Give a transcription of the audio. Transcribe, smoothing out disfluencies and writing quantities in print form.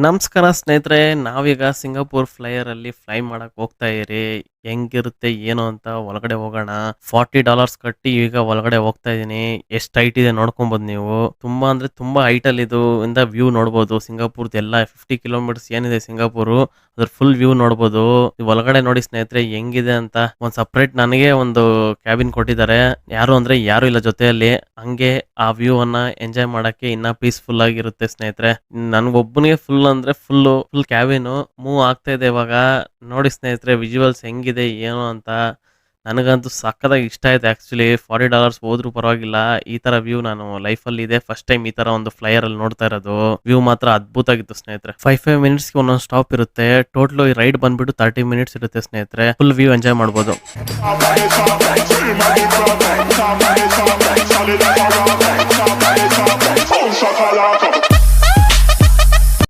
ನಮಸ್ಕಾರ ಸ್ನೇಹಿತರೆ, ನಾವೀಗ ಸಿಂಗಾಪುರ್ ಫ್ಲೈಯರ್ ಅಲ್ಲಿ ಫ್ಲೈ ಮಾಡಕ್ ಹೋಗ್ತಾ ಇದೀರಿ. ಹೆಂಗಿರುತ್ತೆ ಏನು ಅಂತ ಒಳಗಡೆ ಹೋಗೋಣ. $40 ಕಟ್ಟಿ ಈಗ ಒಳಗಡೆ ಹೋಗ್ತಾ ಇದೀನಿ. ಎಷ್ಟು ಹೈಟ್ ಇದೆ ನೋಡ್ಕೊಬಹುದು ನೀವು. ತುಂಬಾ ಅಂದ್ರೆ ತುಂಬಾ ಹೈಟ್ ಅಲ್ಲಿ ಇದು ಇಂದ ವ್ಯೂ ನೋಡಬಹುದು. ಸಿಂಗಾಪುರ್ದ ಎಲ್ಲ 50 ಕಿಲೋಮೀಟರ್ಸ್ ಏನಿದೆ ಸಿಂಗಾಪುರ್, ಅದ್ರ ಫುಲ್ ವ್ಯೂ ನೋಡಬಹುದು. ಒಳಗಡೆ ನೋಡಿ ಸ್ನೇಹಿತರೆ ಹೆಂಗಿದೆ ಅಂತ. ಒಂದ್ ಸಪರೇಟ್ ನನಗೆ ಒಂದು ಕ್ಯಾಬಿನ್ ಕೊಟ್ಟಿದ್ದಾರೆ. ಯಾರು ಅಂದ್ರೆ ಯಾರು ಇಲ್ಲ ಜೊತೆಯಲ್ಲಿ. ಹಂಗೆ ಆ ವ್ಯೂ ಅನ್ನ ಎಂಜಾಯ್ ಮಾಡಕ್ಕೆ ಇನ್ನ ಪೀಸ್ಫುಲ್ ಆಗಿರುತ್ತೆ ಸ್ನೇಹಿತರೆ. ನನ್ಗೊಬ್ಬನಿಗೆ ಫುಲ್ ಕ್ಯಾಬಿನ್ ಮೂವ್ ಆಗ್ತಾ ಇದೆ ಇವಾಗ. ನೋಡಿ ಸ್ನೇಹಿತರೆ ವಿಜುವಲ್ಸ್ ಹೆಂಗಿದೆ ಏನು ಅಂತ. ನನಗಂತೂ ಸಕ್ಕತ್ತಾಗಿ ಇಷ್ಟ ಆಯ್ತು ಆಕ್ಚುಲಿ. $40 ಹೋದ್ರೂ ಪರವಾಗಿಲ್ಲ. ಈ ತರ ವ್ಯೂ ನಾನು ಲೈಫ್ ಅಲ್ಲಿ ಇದೆ ಫಸ್ಟ್ ಟೈಮ್ ಈ ತರ ಒಂದು ಫ್ಲೈಯರ್ ಅಲ್ಲಿ ನೋಡ್ತಾ ಇರೋದು. ವ್ಯೂ ಮಾತ್ರ ಅದ್ಭುತ ಆಗಿತ್ತು ಸ್ನೇಹಿತರೆ. 5 ಮಿನಿಟ್ಸ್ ಒಂದೊಂದು ಸ್ಟಾಪ್ ಇರುತ್ತೆ. ಟೋಟಲ್ ರೈಡ್ ಬಂದ್ಬಿಟ್ಟು 30 ಮಿನಿಟ್ಸ್ ಇರುತ್ತೆ ಸ್ನೇಹಿತರೆ. ಫುಲ್ ವ್ಯೂ ಎಂಜಾಯ್ ಮಾಡ್ಬೋದು. Solid like a rock, solid like a rock, solid like a rock,